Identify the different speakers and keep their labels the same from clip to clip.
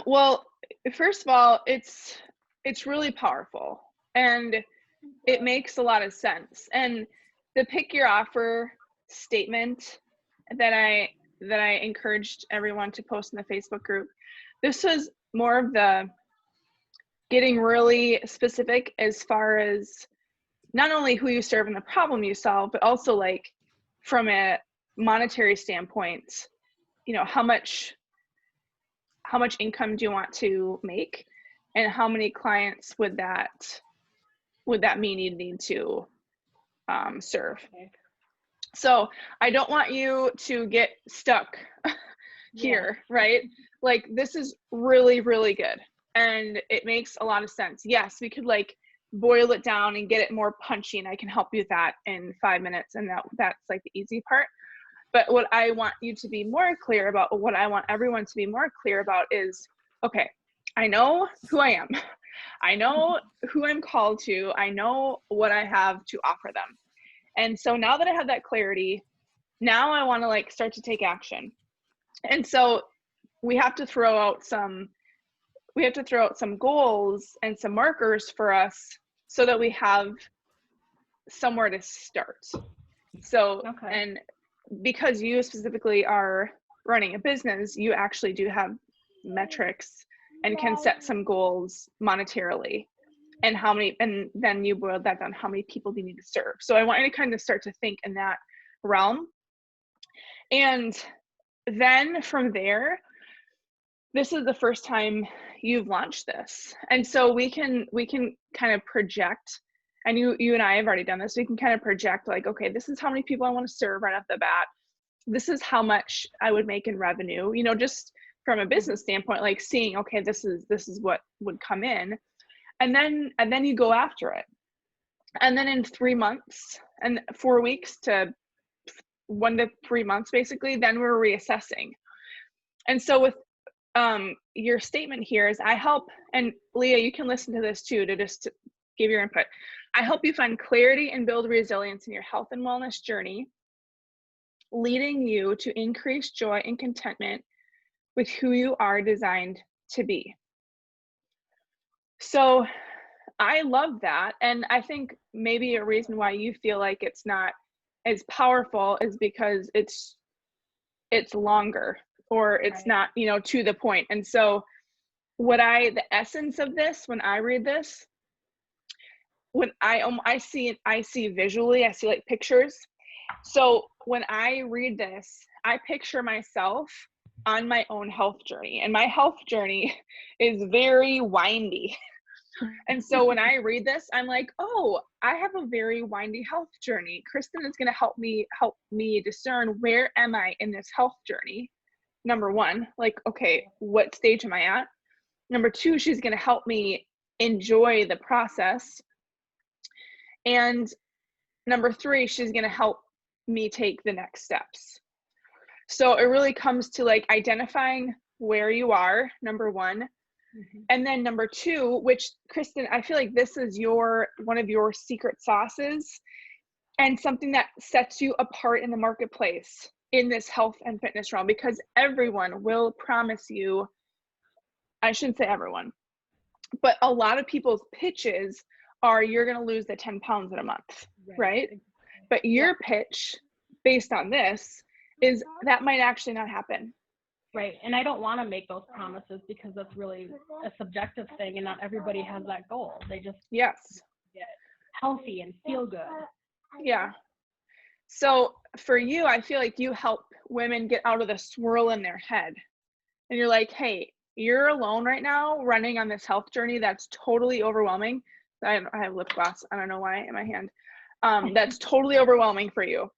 Speaker 1: Well, first of all, it's really powerful and it makes a lot of sense. And the pick your offer statement that I encouraged everyone to post in the Facebook group, this was more of the getting really specific as far as not only who you serve and the problem you solve, but also like from a monetary standpoint, how much income do you want to make and how many clients would that mean you need to serve.
Speaker 2: Okay.
Speaker 1: So I don't want you to get stuck
Speaker 2: Yeah.
Speaker 1: here, right? Like this is really, really good. And it makes a lot of sense. Yes, we could like boil it down and get it more punchy, and I can help you with that in 5 minutes. And that's like the easy part. But what I want you to be more clear about, what I want everyone to be more clear about is, okay, I know who I am. I know who I'm called to. I know what I have to offer them. And so now that I have that clarity, now I want to like start to take action. And so we have to throw out some goals and some markers for us so that we have somewhere to start. So,
Speaker 2: Okay.
Speaker 1: and because you specifically are running a business, you actually do have metrics and can set some goals monetarily and and then you boil that down, how many people do you need to serve. So I want you to kind of start to think in that realm. And then from there, this is the first time you've launched this. And so we can kind of project, and you and I have already done this. We can kind of project like, okay, this is how many people I want to serve right off the bat. This is how much I would make in revenue, just from a business standpoint, like seeing, okay, this is what would come in. And then you go after it. And then in 3 months and 4 weeks to 1 to 3 months, basically, then we're reassessing. And so with your statement here is, I help, and Leah, you can listen to this too to just give your input. I help you find clarity and build resilience in your health and wellness journey, leading you to increase joy and contentment with who you are designed to be. So I love that. And I think maybe a reason why you feel like it's not as powerful is because it's longer, or it's
Speaker 2: Right.
Speaker 1: not, to the point. And so the essence of this, when I read this, when I see visually, I see like pictures. So when I read this, I picture myself on my own health journey, and my health journey is very windy. And so when I read this, I'm like, oh, I have a very windy health journey. Kristen is going to help me discern, where am I in this health journey? Number one, like, okay, what stage am I at? Number two, she's going to help me enjoy the process. And number three, she's going to help me take the next steps. So it really comes to like identifying where you are, number one. And then number two, which, Kristen, I feel like this is one of your secret sauces and something that sets you apart in the marketplace in this health and fitness realm, because everyone will promise you, I shouldn't say everyone, but a lot of people's pitches are, you're going to lose the 10 pounds in a month, right? But your pitch based on this is that might actually not happen.
Speaker 2: Right. And I don't want to make those promises because that's really a subjective thing, and not everybody has that goal. They just
Speaker 1: Yes.
Speaker 2: get healthy and feel good.
Speaker 1: Yeah. So for you, I feel like you help women get out of the swirl in their head. And you're like, hey, you're alone right now running on this health journey that's totally overwhelming. I have lip gloss, I don't know why, in my hand. That's totally overwhelming for you.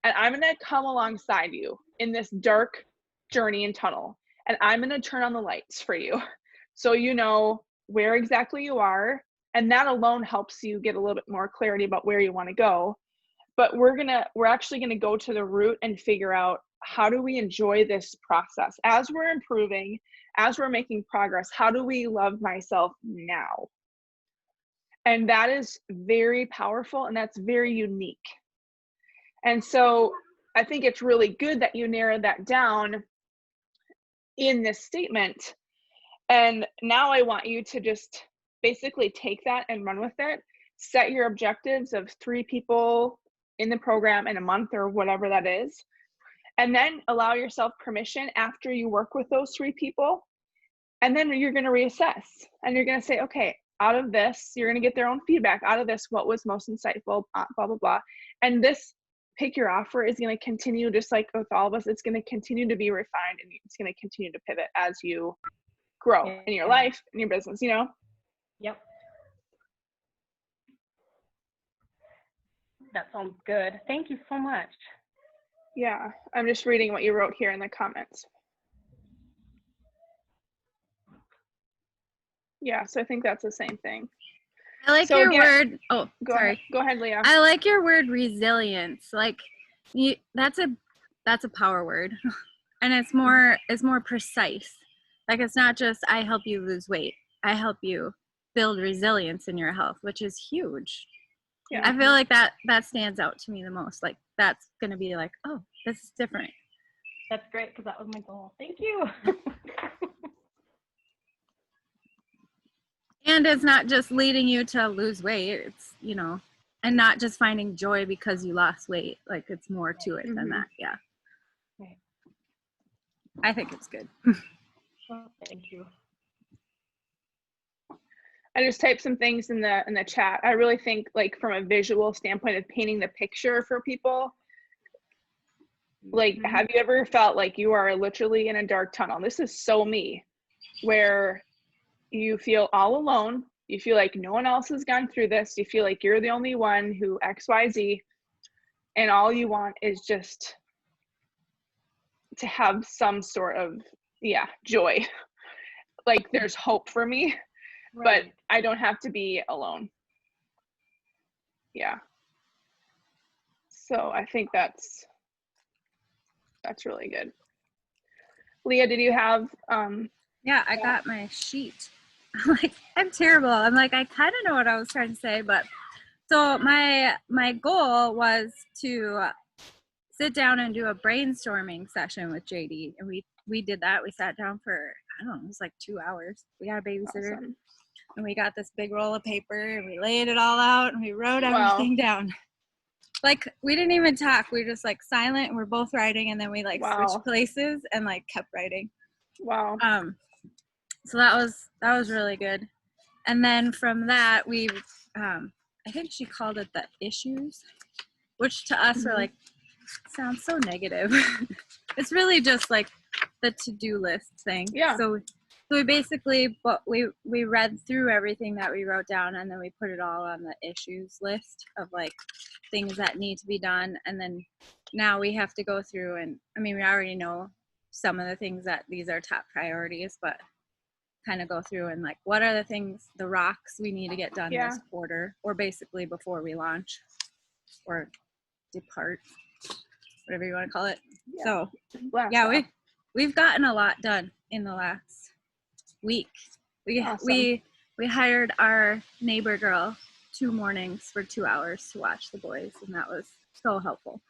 Speaker 1: And I'm going to come alongside you in this dark journey and tunnel. And I'm going to turn on the lights for you, so you know where exactly you are. And that alone helps you get a little bit more clarity about where you want to go. But we're actually going to go to the root and figure out, how do we enjoy this process as we're improving, as we're making progress? How do we love myself now? And that is very powerful, and that's very unique. And so I think it's really good that you narrowed that down in this statement, And now I want you to just basically take that and run with it. Set your objectives of 3 people in the program in a month or whatever that is. And then allow yourself permission after you work with those 3 people. And then you're going to reassess and you're going to say, okay, out of this, you're going to get their own feedback. Out of this, what was most insightful, blah, blah, blah. And this pick your offer is going to continue, just like with all of us, it's going to continue to be refined and it's going to continue to pivot as you grow in your life, in your business, you know?
Speaker 2: Yep. That sounds good. Thank you so much.
Speaker 1: Yeah, I'm just reading what you wrote here in the comments. Yeah, so I think that's the same thing.
Speaker 3: I like
Speaker 1: So
Speaker 3: your
Speaker 1: again,
Speaker 3: word. Oh,
Speaker 1: Go
Speaker 3: sorry.
Speaker 1: ahead. Go ahead, Leah.
Speaker 3: I like your word resilience. Like that's a power word. And it's more precise. Like it's not just I help you lose weight. I help you build resilience in your health, which is huge.
Speaker 1: Yeah.
Speaker 3: I feel like that stands out to me the most. Like that's going to be like, oh, this is different.
Speaker 2: That's great because that was my goal. Thank you.
Speaker 3: And it's not just leading you to lose weight. It's, you know, and not just finding joy because you lost weight. Like it's more to it than that. Yeah.
Speaker 2: Right.
Speaker 3: I think it's good.
Speaker 2: Well, thank you.
Speaker 1: I just typed some things in the chat. I really think like from a visual standpoint of painting the picture for people, like have you ever felt like you are literally in a dark tunnel? This is so me, where you feel all alone. You feel like no one else has gone through this. You feel like you're the only one who XYZ, and all you want is just to have some sort of, joy. Like there's hope for me,
Speaker 2: Right.
Speaker 1: but I don't have to be alone. Yeah. So I think that's really good. Leah, did you have,
Speaker 3: Yeah, I got my sheet. I'm terrible. I'm like, I kind of know what I was trying to say, but so my goal was to sit down and do a brainstorming session with JD, and we did that. We sat down for, I don't know, it was like 2 hours. We got a babysitter,
Speaker 1: awesome.
Speaker 3: and we got this big roll of paper, and we laid it all out, and we wrote everything down. Like we didn't even talk. We were just like silent, and we're both writing, and then we like switched places and like kept writing.
Speaker 1: Wow.
Speaker 3: So that was really good. And then from that, we, I think she called it the issues, which to us are like, sounds so negative. It's really just like the to-do list thing.
Speaker 1: Yeah.
Speaker 3: So we basically, but we read through everything that we wrote down, and then we put it all on the issues list of like things that need to be done. And then now we have to go through and, I mean, we already know some of the things that these are top priorities, but kind of go through and like, what are the things, the rocks we need to get done this quarter, or basically before we launch or depart, whatever you want to call it. Yeah. So yeah, we've gotten a lot done in the last week. We hired our neighbor girl 2 mornings for 2 hours to watch the boys, and that was so helpful.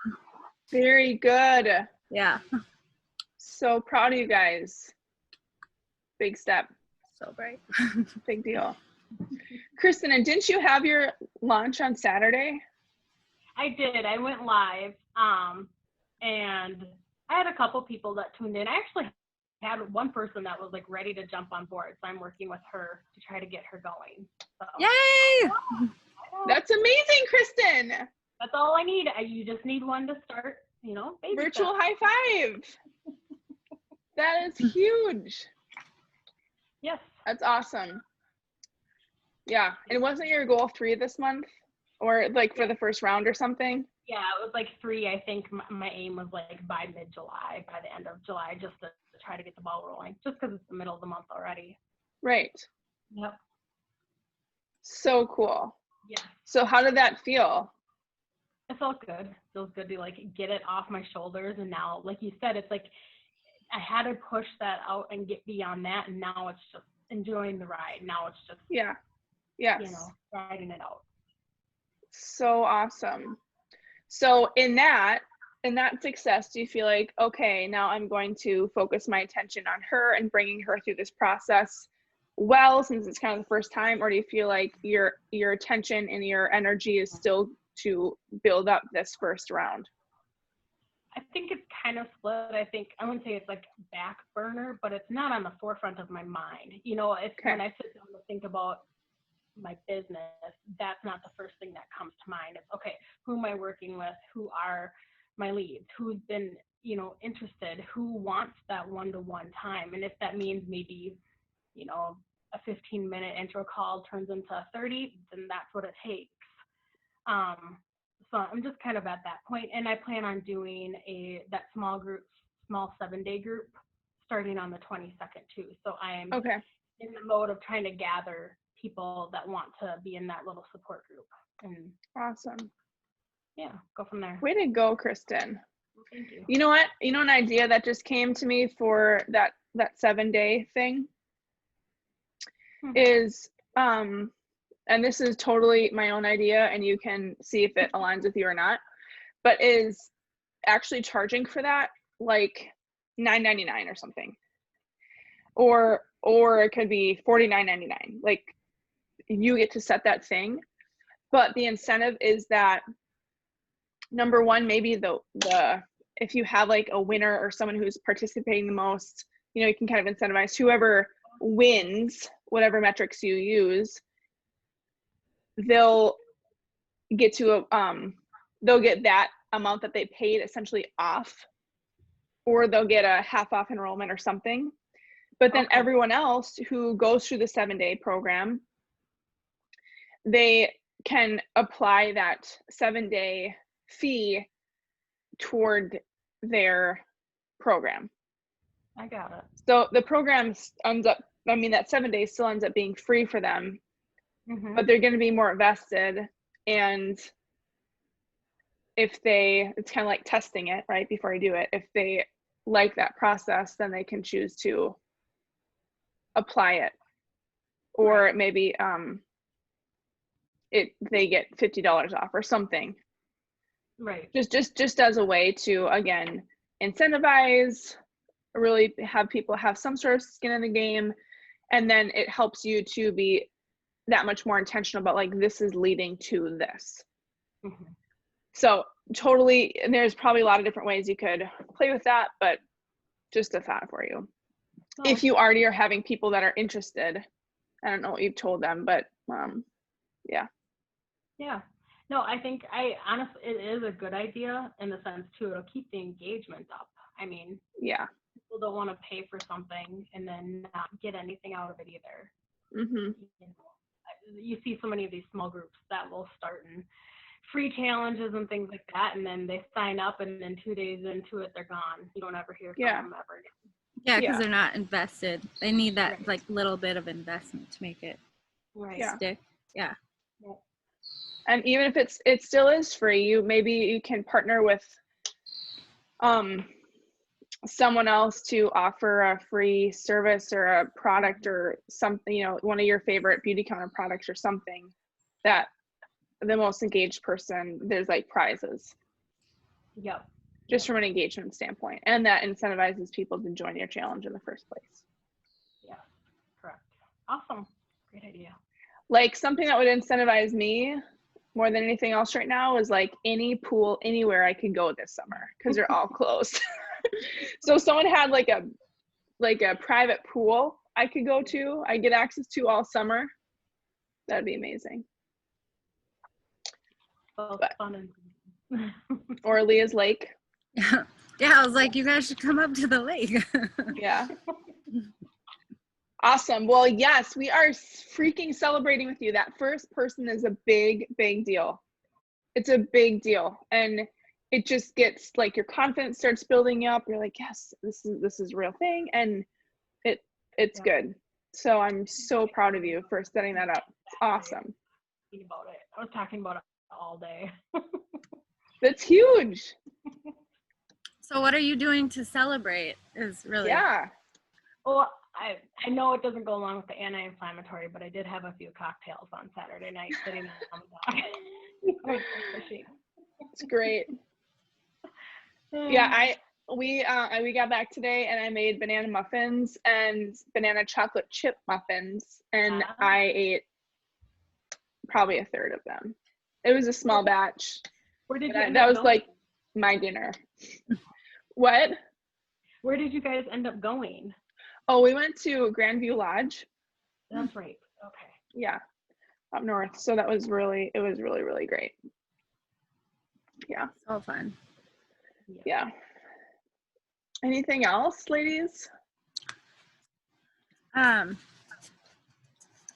Speaker 1: Very good.
Speaker 3: Yeah.
Speaker 1: So proud of you guys. Big step.
Speaker 3: So bright.
Speaker 1: Big deal. Kristen, and didn't you have your launch on Saturday?
Speaker 2: I did. I went live, and I had a couple people that tuned in. I actually had one person that was like ready to jump on board, so I'm working with her to try to get her going. So,
Speaker 3: yay!
Speaker 1: That's amazing, Kristen.
Speaker 2: That's all I need. You just need one to start, baby
Speaker 1: virtual
Speaker 2: steps.
Speaker 1: high five. That is huge.
Speaker 2: Yes.
Speaker 1: That's awesome. Yeah. And wasn't your goal 3 this month, or like for the first round or something?
Speaker 2: Yeah, it was like 3. I think my aim was like by mid-July, by the end of July, just to try to get the ball rolling, just because it's the middle of the month already.
Speaker 1: Right.
Speaker 2: Yep.
Speaker 1: So cool.
Speaker 2: Yeah.
Speaker 1: So how did that feel?
Speaker 2: It felt good. It feels good to like get it off my shoulders, and now, like you said, it's like I had to push that out and get beyond that, and now it's just enjoying the ride. Now it's just riding it out.
Speaker 1: So awesome. So in that, in that success, do you feel like, okay, now I'm going to focus my attention on her and bringing her through this process well, since it's kind of the first time, or do you feel like your attention and your energy is still to build up this first round?
Speaker 2: I think it's kind of split. I think I wouldn't say it's like back burner, but it's not on the forefront of my mind. You know, it's when I sit down to think about my business, that's not the first thing that comes to mind. It's okay, who am I working with? Who are my leads? Who's been, you know, interested? Who wants that one-to-one time? And if that means maybe, you know, a 15-minute intro call turns into 30, then that's what it takes. So I'm just kind of at that point, and I plan on doing that small 7-day group starting on the 22nd too. So I'm in the mode of trying to gather people that want to be in that little support group. And
Speaker 1: awesome.
Speaker 2: Yeah, go from there.
Speaker 1: Way to go, Kristen.
Speaker 2: Well, thank you.
Speaker 1: You know what? You know, an idea that just came to me for that 7-day thing is, and this is totally my own idea, and you can see if it aligns with you or not, but is actually charging for that like $9.99 or something, or it could be $49.99. Like, you get to set that thing, but the incentive is that, number one, maybe the if you have like a winner or someone who's participating the most, you know, you can kind of incentivize whoever wins whatever metrics you use. They'll get to they'll get that amount that they paid essentially off, or they'll get a half off enrollment or something. But then everyone else who goes through the 7-day program, they can apply that 7-day fee toward their program.
Speaker 2: I got it.
Speaker 1: So the program ends up, I mean, that 7 days still ends up being free for them, but they're going to be more vested. And if it's kind of like testing it right before you do it. If they like that process, then they can choose to apply it, or maybe they get $50 off or something.
Speaker 2: Right.
Speaker 1: Just as a way to, again, incentivize, really have people have some sort of skin in the game, and then it helps you to be that much more intentional about, like, this is leading to this. So totally, and there's probably a lot of different ways you could play with that, but just a thought for you. If you already are having people that are interested, I don't know what you've told them, but yeah.
Speaker 2: No, I think honestly, it is a good idea in the sense too, it'll keep the engagement up. I mean, people don't want to pay for something and then not get anything out of it either. You know, you see so many of these small groups that will start in free challenges and things like that, and then they sign up, and then 2 days into it, they're gone. You don't ever hear from them ever again.
Speaker 3: Yeah, because they're not invested. They need that like little bit of investment to make it stick. Yeah.
Speaker 1: And even if it still is free, maybe you can partner with someone else to offer a free service or a product or something, you know, one of your favorite Beautycounter products or something, that the most engaged person, there's like prizes. Just from an engagement standpoint, and that incentivizes people to join your challenge in the first place.
Speaker 2: Correct. Awesome. Great idea.
Speaker 1: Like, something that would incentivize me more than anything else right now is like any pool anywhere I could go this summer, because they're all closed. So if someone had like a private pool I could go to, I get access to all summer, that'd be amazing.
Speaker 2: Fun
Speaker 1: or Leah's Lake.
Speaker 3: Yeah, I was like, you guys should come up to the lake.
Speaker 1: Yeah. Awesome. Well, yes, we are freaking celebrating with you. That first person is a big, big deal. It's a big deal. And it just gets like your confidence starts building up. You're like, yes, this is a real thing. And it's good. So I'm so proud of you for setting that up. It's awesome.
Speaker 2: About it. I was talking about it all day.
Speaker 1: That's huge.
Speaker 3: So what are you doing to celebrate is really.
Speaker 1: Yeah.
Speaker 2: Well, I know it doesn't go along with the anti-inflammatory, but I did have a few cocktails on Saturday night sitting on the dock.
Speaker 1: It's great. Yeah, we got back today and I made banana muffins and banana chocolate chip muffins, and I ate probably a third of them. It was a small batch.
Speaker 2: Where did you
Speaker 1: That
Speaker 2: end up
Speaker 1: was
Speaker 2: going?
Speaker 1: like my dinner. What?
Speaker 2: Where did you guys end up going?
Speaker 1: Oh, we went to Grandview Lodge.
Speaker 2: That's right. Okay.
Speaker 1: Yeah, up north. So it was really, really great. Yeah.
Speaker 3: So fun.
Speaker 1: Yeah. Anything else, ladies?
Speaker 3: I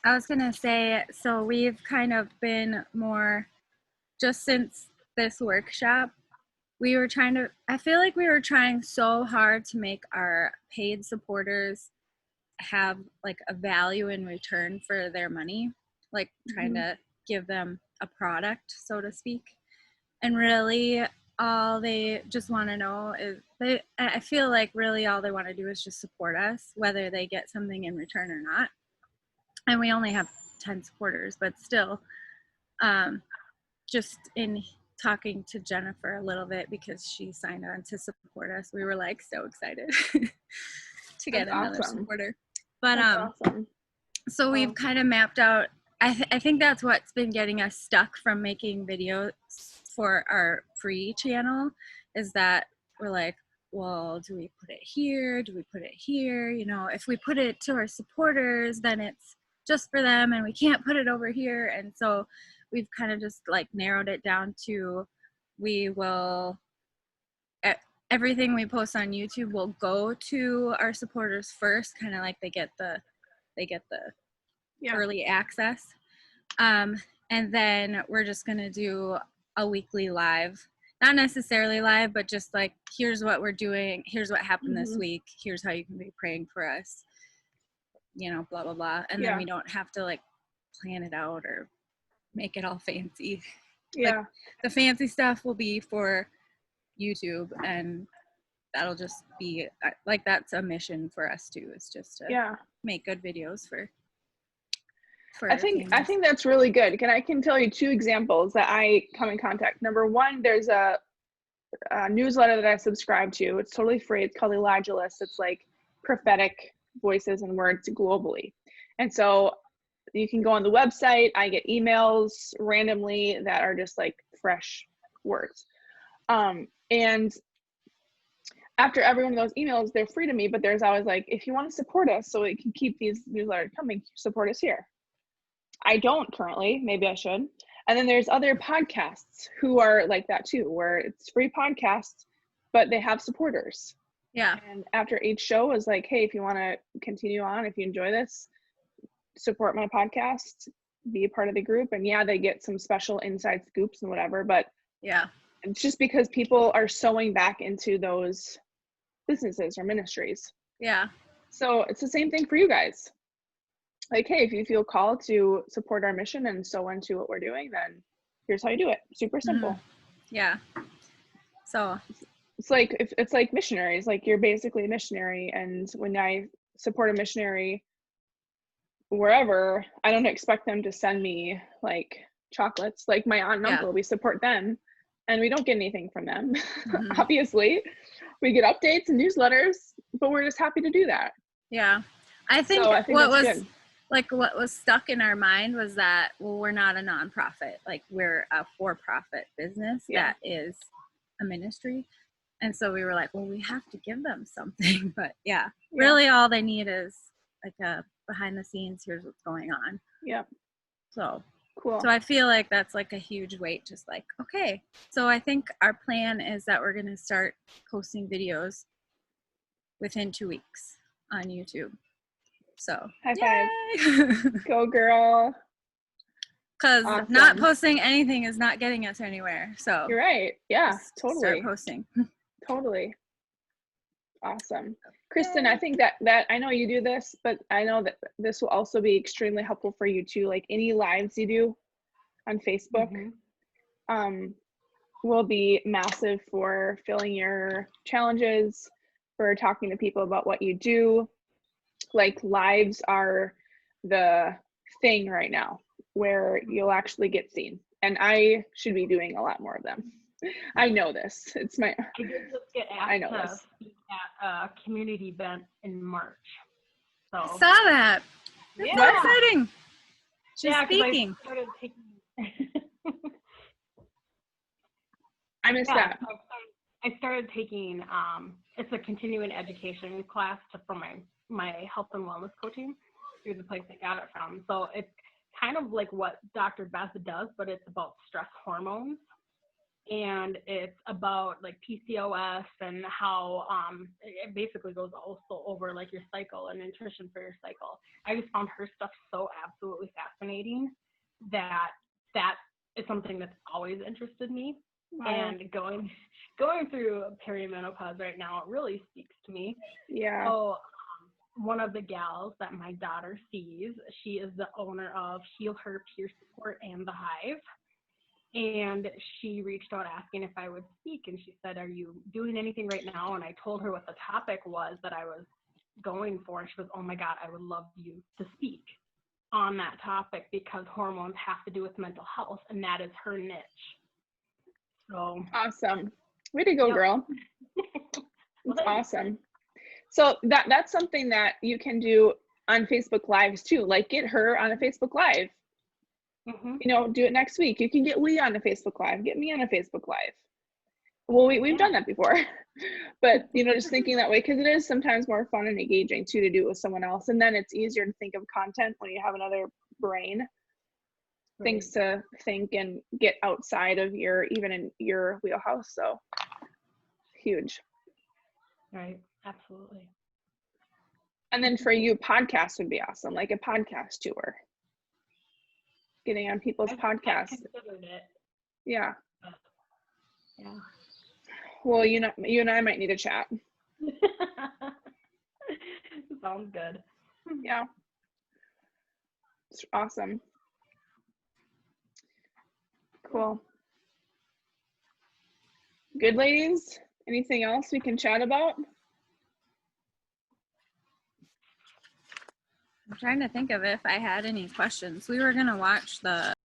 Speaker 3: was gonna say, so we've kind of been more, just since this workshop, I feel like we were trying so hard to make our paid supporters have like a value in return for their money, like trying to give them a product, so to speak. And really all they just want to know is, I feel like really all they want to do is just support us, whether they get something in return or not. And we only have 10 supporters, but still, just in talking to Jennifer a little bit, because she signed on to support us, we were like so excited to get another supporter. But
Speaker 1: awesome.
Speaker 3: So we've kind of mapped out, I think that's what's been getting us stuck from making videos for our free channel, is that we're like, well, do we put it here? Do we put it here? You know, if we put it to our supporters, then it's just for them and we can't put it over here. And so we've kind of just like narrowed it down to, we will, everything we post on YouTube will go to our supporters first, kind of like they get the early access. And then we're just going to do a weekly live, not necessarily live, but just like, here's what we're doing. Here's what happened this week. Here's how you can be praying for us, you know, blah, blah, blah. And then we don't have to like plan it out or make it all fancy.
Speaker 1: Yeah.
Speaker 3: Like, the fancy stuff will be for YouTube, and that'll just be like, that's a mission for us too, is just to make good videos for
Speaker 1: I think that's really good. I can tell you 2 examples that I come in contact. Number one, there's a newsletter that I subscribe to. It's totally free. It's called Elijah List. It's like prophetic voices and words globally. And so you can go on the website. I get emails randomly that are just like fresh words. And after every one of those emails, they're free to me, but there's always like, if you want to support us so we can keep these newsletters coming, support us here. I don't currently, maybe I should. And then there's other podcasts who are like that too, where it's free podcasts, but they have supporters.
Speaker 3: Yeah.
Speaker 1: And after each show is like, hey, if you want to continue on, if you enjoy this, support my podcast, be a part of the group. And yeah, they get some special inside scoops and whatever, but
Speaker 3: yeah,
Speaker 1: it's just because people are sewing back into those businesses or ministries.
Speaker 3: Yeah.
Speaker 1: So it's the same thing for you guys. Like, hey, if you feel called to support our mission and sew into what we're doing, then here's how you do it. Super simple.
Speaker 3: Yeah. So
Speaker 1: it's like missionaries. Like, you're basically a missionary, and when I support a missionary wherever, I don't expect them to send me like chocolates. Like my aunt and uncle, we support them and we don't get anything from them. Obviously, we get updates and newsletters, but we're just happy to do that.
Speaker 3: Yeah. I think what was stuck in our mind was that, well, we're not a nonprofit. Like, we're a for-profit business that is a ministry. And so we were like, well, we have to give them something. But really all they need is like a behind the scenes, here's what's going on.
Speaker 1: Yep.
Speaker 3: So
Speaker 1: cool.
Speaker 3: So I feel like that's like a huge weight, just like, okay. So I think our plan is that we're going to start posting videos within 2 weeks on YouTube. So
Speaker 1: high five. Go girl.
Speaker 3: Because not posting anything is not getting us anywhere. So
Speaker 1: you're right. Yeah, totally.
Speaker 3: Start posting.
Speaker 1: Totally. Awesome. Kristen, I think that I know you do this, but I know that this will also be extremely helpful for you too. Like, any lives you do on Facebook will be massive for filling your challenges, for talking to people about what you do. Like, lives are the thing right now where you'll actually get seen, and I should be doing a lot more of them. I know this. It's my,
Speaker 2: I did just get
Speaker 1: I know
Speaker 2: asked to
Speaker 1: this.
Speaker 2: speak at a community event in March. So
Speaker 3: I saw that. That's so
Speaker 2: yeah,
Speaker 3: exciting. She's
Speaker 2: yeah, 'cause
Speaker 3: speaking.
Speaker 2: I started taking.
Speaker 1: I missed
Speaker 2: Yeah,
Speaker 1: that.
Speaker 2: so I started taking it's a continuing education class for my health and wellness coaching through the place I got it from. So it's kind of like what Dr. Beth does, but it's about stress hormones, and it's about like PCOS and how it basically goes also over like your cycle and nutrition for your cycle. I just found her stuff so absolutely fascinating that is something that's always interested me.
Speaker 1: Wow.
Speaker 2: And going through perimenopause right now, it really speaks to me.
Speaker 1: Yeah.
Speaker 2: So one of the gals that my daughter sees, she is the owner of Heal Her Peer Support and The Hive. And she reached out asking if I would speak. And she said, are you doing anything right now? And I told her what the topic was that I was going for. And she goes, oh my God, I would love you to speak on that topic because hormones have to do with mental health. And that is her niche. So
Speaker 1: Awesome. Way to go,
Speaker 2: Yep.
Speaker 1: girl.
Speaker 2: Well,
Speaker 1: It's
Speaker 2: thanks.
Speaker 1: awesome. So that's something that you can do on Facebook Lives too. Like get her on a Facebook Live.
Speaker 2: Mhm.
Speaker 1: You know, do it next week. You can get Lee on a Facebook Live. Get me on a Facebook Live. Well, we've done that before. But, you know, just thinking that way, because it is sometimes more fun and engaging too to do it with someone else. And then it's easier to think of content when you have another brain. Things to think and get outside of even in your wheelhouse. So huge.
Speaker 2: Right. Absolutely.
Speaker 1: And then for you, podcasts would be awesome, like a podcast tour. Getting on people's
Speaker 2: I've
Speaker 1: podcasts.
Speaker 2: considered it.
Speaker 1: Yeah.
Speaker 2: Yeah.
Speaker 1: Well, you and I might need a chat.
Speaker 2: Sounds good.
Speaker 1: Yeah. It's awesome. Cool. Good, ladies. Anything else we can chat about?
Speaker 3: I'm trying to think of if I had any questions. We were going to watch the